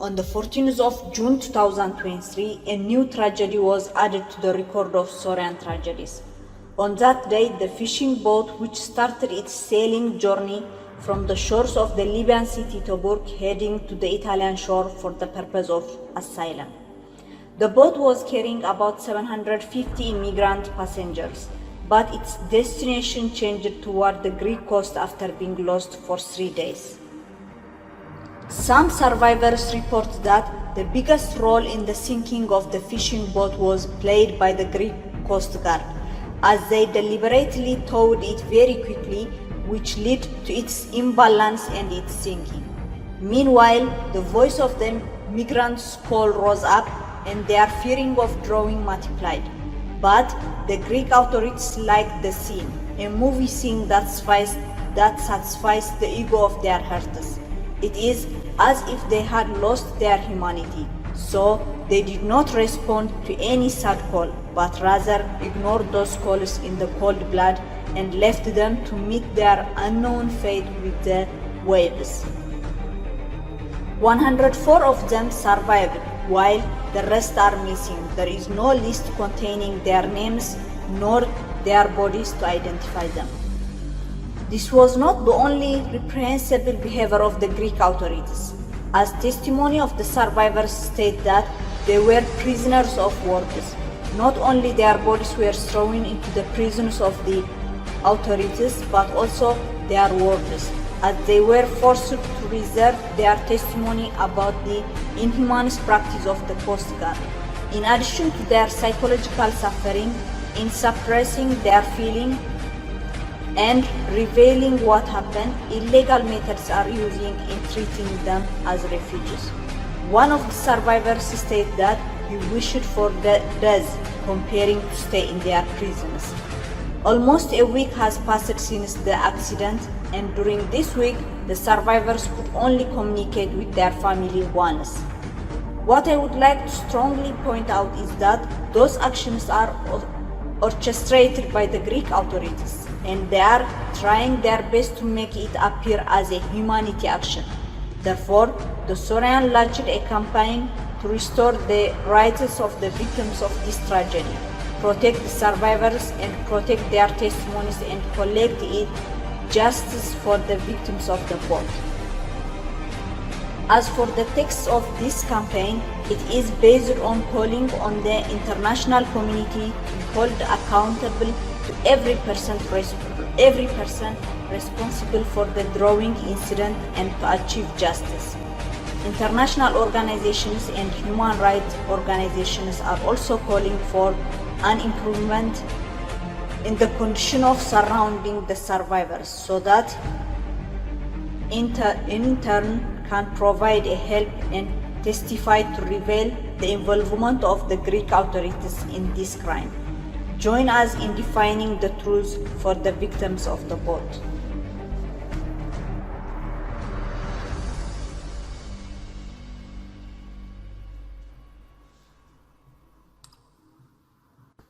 On the 14th of June 2023, a new tragedy was added to the record of Syrian tragedies. On that day, the fishing boat, which started its sailing journey from the shores of the Libyan city Tobruk, heading to the Italian shore for the purpose of asylum. The boat was carrying about 750 immigrant passengers, but its destination changed toward the Greek coast after being lost for 3 days. Some survivors report that the biggest role in the sinking of the fishing boat was played by the Greek Coast Guard, as they deliberately towed it very quickly, which led to its imbalance and its sinking. Meanwhile, the voice of the migrants' call rose up, and their fearing of drowning multiplied. But the Greek authorities liked the scene, a movie scene that satisfies the ego of their hearts. It is as if they had lost their humanity, so they did not respond to any sad call, but rather ignored those calls in the cold blood and left them to meet their unknown fate with the waves. 104 of them survived, while the rest are missing. There is no list containing their names nor their bodies to identify them. This was not the only reprehensible behavior of the Greek authorities, as testimony of the survivors state that they were prisoners of war. Not only their bodies were thrown into the prisons of the authorities, but also their words, as they were forced to reserve their testimony about the inhumane practice of the Coast Guard. In addition to their psychological suffering, in suppressing their feelings and revealing what happened, illegal methods are using in treating them as refugees. One of the survivors stated that he wished for death, comparing to stay in their prisons. Almost a week has passed since the accident, and during this week, the survivors could only communicate with their family once. What I would like to strongly point out is that those actions are orchestrated by the Greek authorities, and they are trying their best to make it appear as a humanity action. Therefore, the Syrians launched a campaign to restore the rights of the victims of this tragedy, protect the survivors and protect their testimonies, and collect justice for the victims of the boat. As for the text of this campaign, it is based on calling on the international community to hold accountable to every person responsible for the drowning incident and to achieve justice. International organizations and human rights organizations are also calling for an improvement in the condition of surrounding the survivors, so that in turn can provide a help and testify to reveal the involvement of the Greek authorities in this crime. Join us in defining the truth for the victims of the boat.